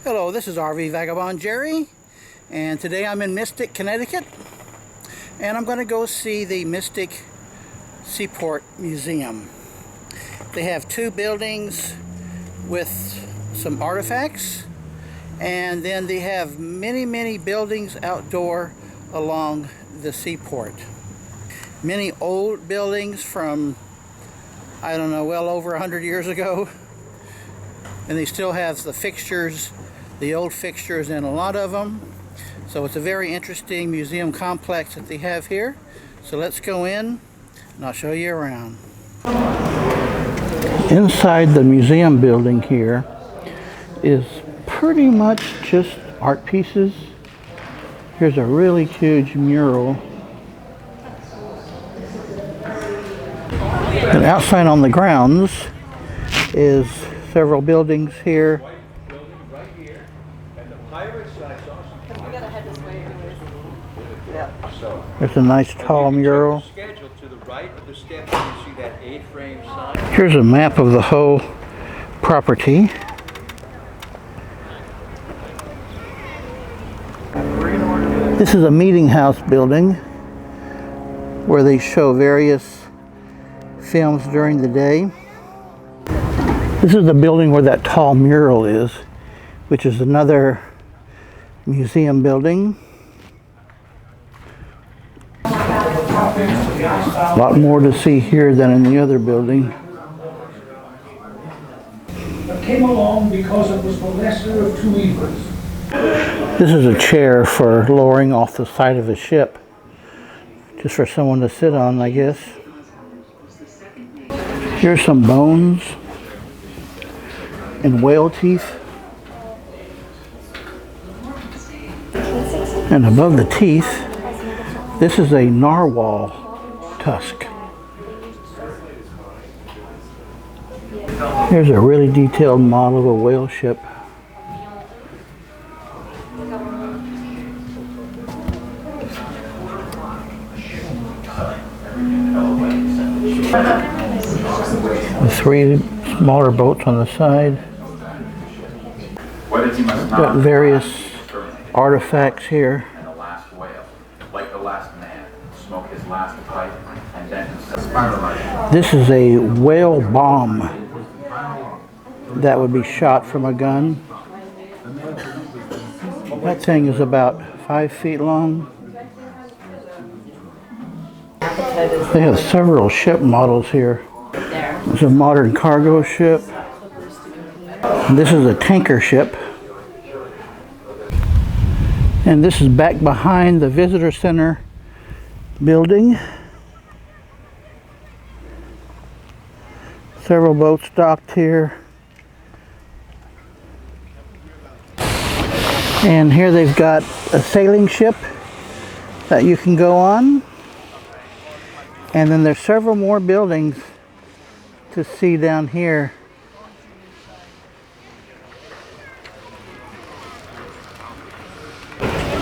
Hello, this is RV Vagabond Jerry, and today I'm in Mystic, Connecticut, and I'm going to go see the Mystic Seaport Museum. They have two buildings with some artifacts, and then they have many buildings outdoor along the seaport. Many old buildings from, I don't know, well over 100 years ago, and they still have the fixtures, the old fixtures in a lot of them. So it's a very interesting museum complex that they have here. So let's go in and I'll show you around. Inside the museum building here is pretty much just art pieces. Here's a really huge mural. And outside on the grounds is several buildings here. There's a nice tall mural. Here's a map of the whole property. This is a meeting house building where they show various films during the day. This is the building where that tall mural is, which is another museum building. A lot more to see here than in the other building. It came along because it was the lesser of two evils. This is a chair for lowering off the side of a ship, just for someone to sit on, I guess. Here's some bones and whale teeth. And above the teeth, this is a narwhal tusk. Here's a really detailed model of a whale ship. With three smaller boats on the side. Got various artifacts here. This is a whale bomb that would be shot from a gun. That thing is about 5 feet long. They have several ship models here. There's a modern cargo ship. This is a tanker ship. And this is back behind the visitor center building. Several boats docked here. And here they've got a sailing ship that you can go on. And then there's several more buildings to see down here.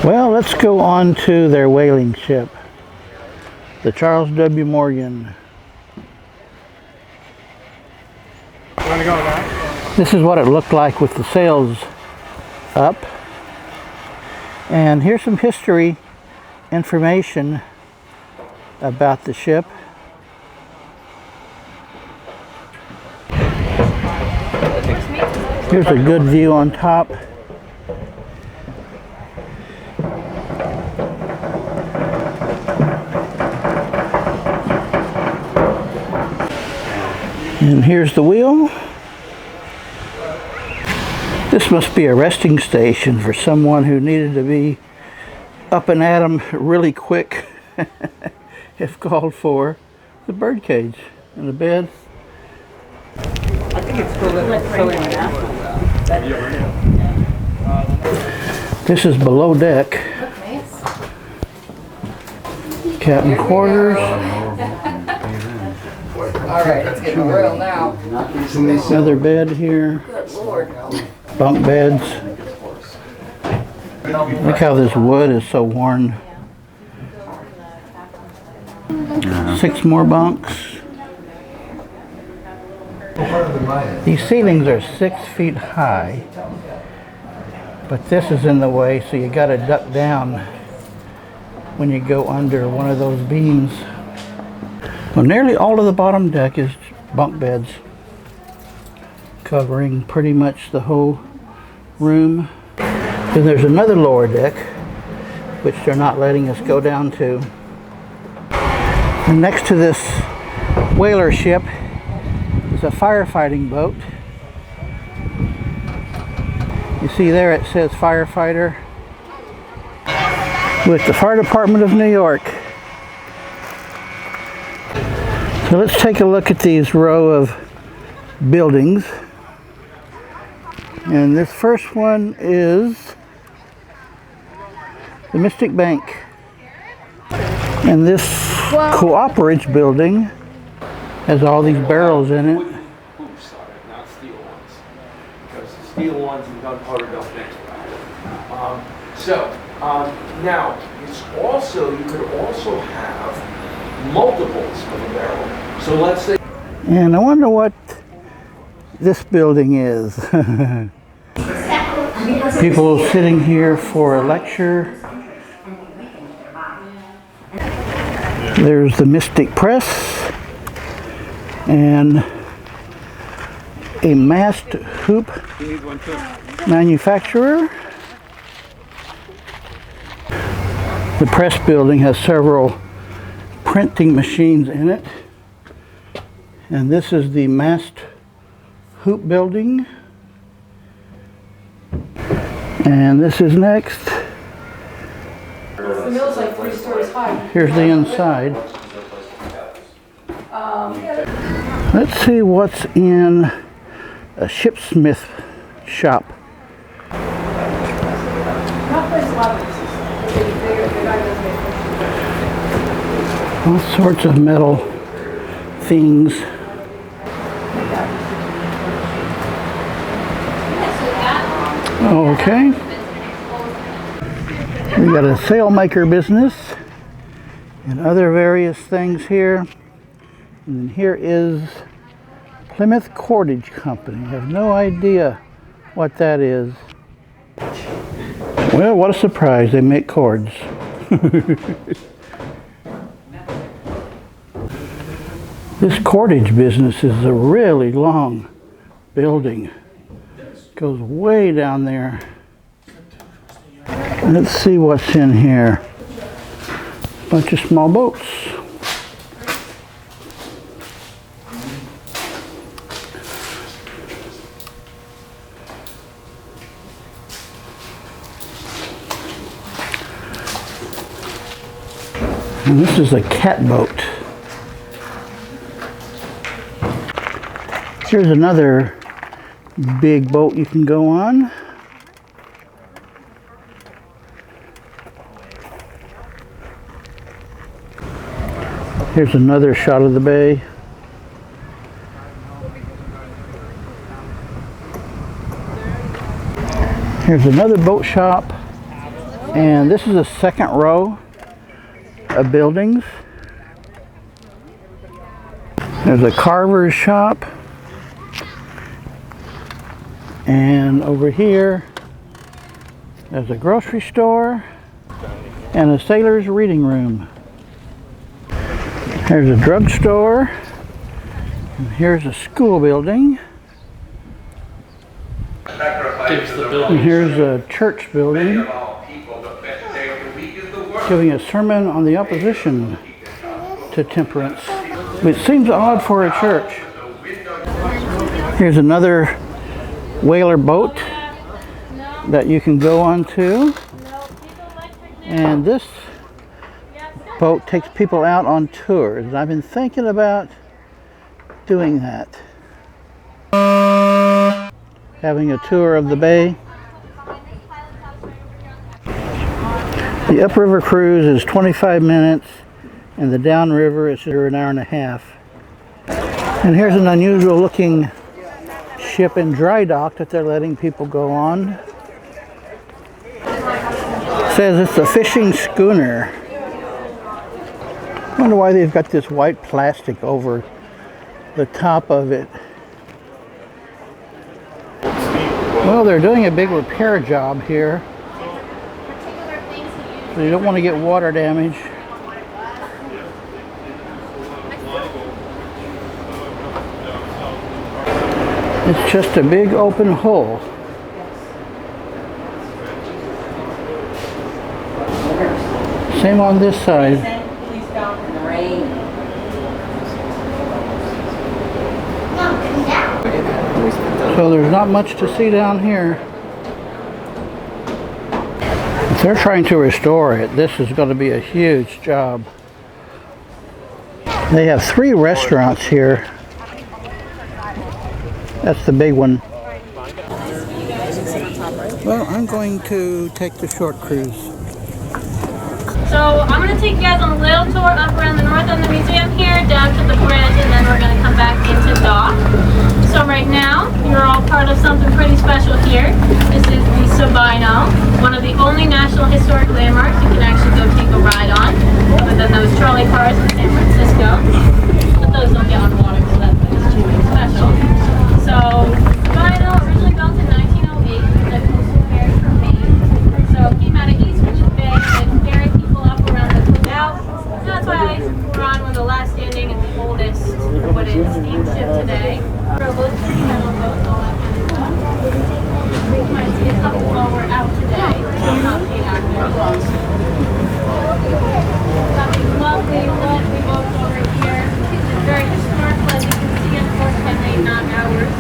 Well, let's go on to their whaling ship, the Charles W. Morgan. This is what it looked like with the sails up. And here's some history information about the ship. Here's a good view on top. And here's the wheel. This must be a resting station for someone who needed to be up and at 'em really quick if called for. The bird cage and a bed. I think it's filling now. This is below deck. Captain quarters. Alright, it's getting real now. Another bed here. Good Lord. Bunk beds. Look how this wood is so worn. 6 more bunks. These ceilings are 6 feet high. But this is in the way, so you got to duck down when you go under one of those beams. Well, nearly all of the bottom deck is bunk beds, covering pretty much the whole room. Then there's another lower deck, which they're not letting us go down to. And next to this whaler ship is a firefighting boat. You see there it says firefighter with the Fire Department of New York. So let's take a look at these row of buildings. And this first one is the Mystic Bank. And this Cooperage building has all these barrels in it. Hoops on it, not steel ones. Because the steel ones and gunpowder don't mix well. Now, it's also, you could also have multiples of a barrel. So let's say... And I wonder what this building is. People sitting here for a lecture. There's the Mystic Press and a mast hoop manufacturer. The press building has several printing machines in it. And this is the mast hoop building. And this is next. The mill's like 3 stories high. Here's the inside. Let's see what's in a shipsmith shop. Not place a lot of this. The guy does make All sorts of metal things. Okay. We got a sailmaker business and other various things here. And then here is Plymouth Cordage Company. I have no idea what that is. Well, what a surprise, they make cords. This cordage business is a really long building. Goes way down there. Let's see what's in here. Bunch of small boats. And this is a cat boat. Here's another big boat you can go on. Here's another shot of the bay. Here's another boat shop. And this is a second row of buildings. There's a carver's shop. And over here, there's a grocery store and a sailor's reading room. Here's a drugstore. And here's a school building. And here's a church building, giving a sermon on the opposition to temperance. It seems odd for a church. Here's another whaler boat that you can go onto. And this boat takes people out on tours. I've been thinking about doing that. Having a tour of the bay. The upriver cruise is 25 minutes and the downriver is an hour and a half. And here's an unusual looking ship in dry dock that they're letting people go on. It says it's a fishing schooner. I wonder why they've got this white plastic over the top of it. Well, they're doing a big repair job here, so you don't want to get water damage. It's just a big open hole. Same on this side. So there's not much to see down here. If they're trying to restore it, this is going to be a huge job. They have 3 restaurants here. That's the big one. Well, I'm going to take the short cruise. So I'm going to take you guys on a little tour up around the north end of the museum here, down to the bridge, and then we're going to come back into dock. So right now, you're all part of something pretty special here. This is the Sabino, one of the only National Historic Landmarks you can actually go take a ride on, other than those trolley cars in San Francisco. But those don't get on water because that thing is too special. So Sabino, originally built in 1908, the coastal ferry from Maine. So it came out of East Richmond Bay and ferried people up around the canal. That's why we're on one of the last standing and the oldest wooden steamship today. Rowboats, metal boats, all that kind of stuff. We might see a couple while we're out today. So not paid active. Something lovely, lovely boats over here. It's very historical, as you can see, unfortunately not ours.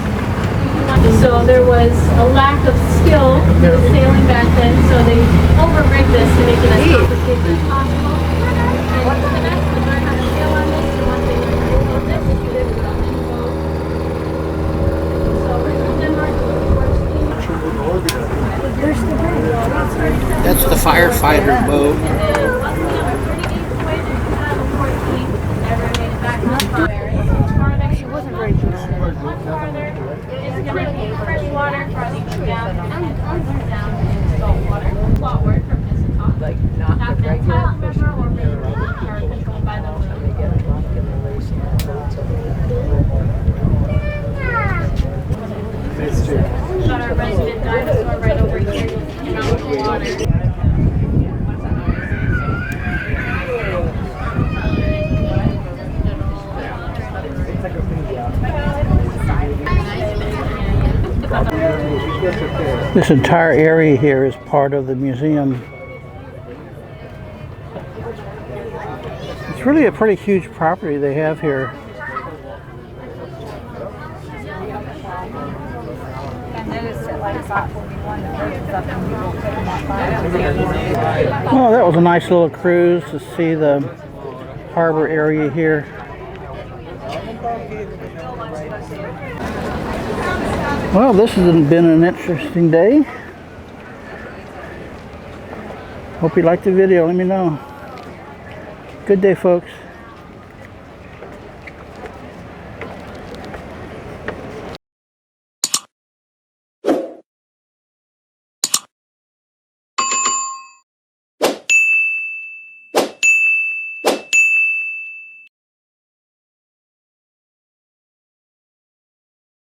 So there was a lack of skill with sailing back then, so they over-rigged this to make it as complicated as possible. And the next would learn how to sail on this, and once they learned how to sail this, you did it on any boat. So Richmond, Denmark, That's the firefighter boat. and then up to number 38 voyage in 2014, never made it back to the fire. She wasn't very good. Much farther is going to be fresh water, farther down, and down in salt water. Plot word from Pisatop. Like not the regular member or maybe are controlled by the got our resident dinosaur right over here in the water. This entire area here is part of the museum. It's really a pretty huge property they have here. Well, that was a nice little cruise to see the harbor area here. Well, this has been an interesting day. Hope you liked the video. Let me know. Good day, folks.